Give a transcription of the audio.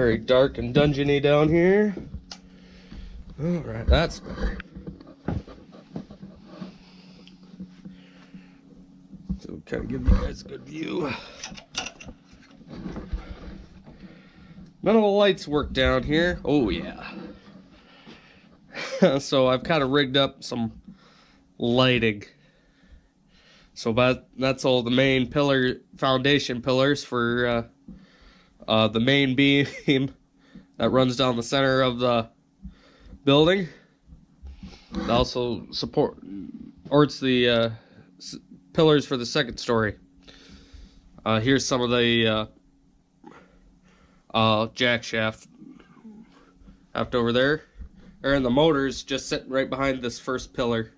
very dark and dungeony down here. Alright, that's better. So kind of give you guys a good view. None of the lights work down here. Oh yeah. So I've kind of rigged up some lighting. So that's all the main foundation pillars for the main beam that runs down the center of the building. It also supports the pillars for the second story. Here's some of the jack shaft over there. And the motor's just sitting right behind this first pillar.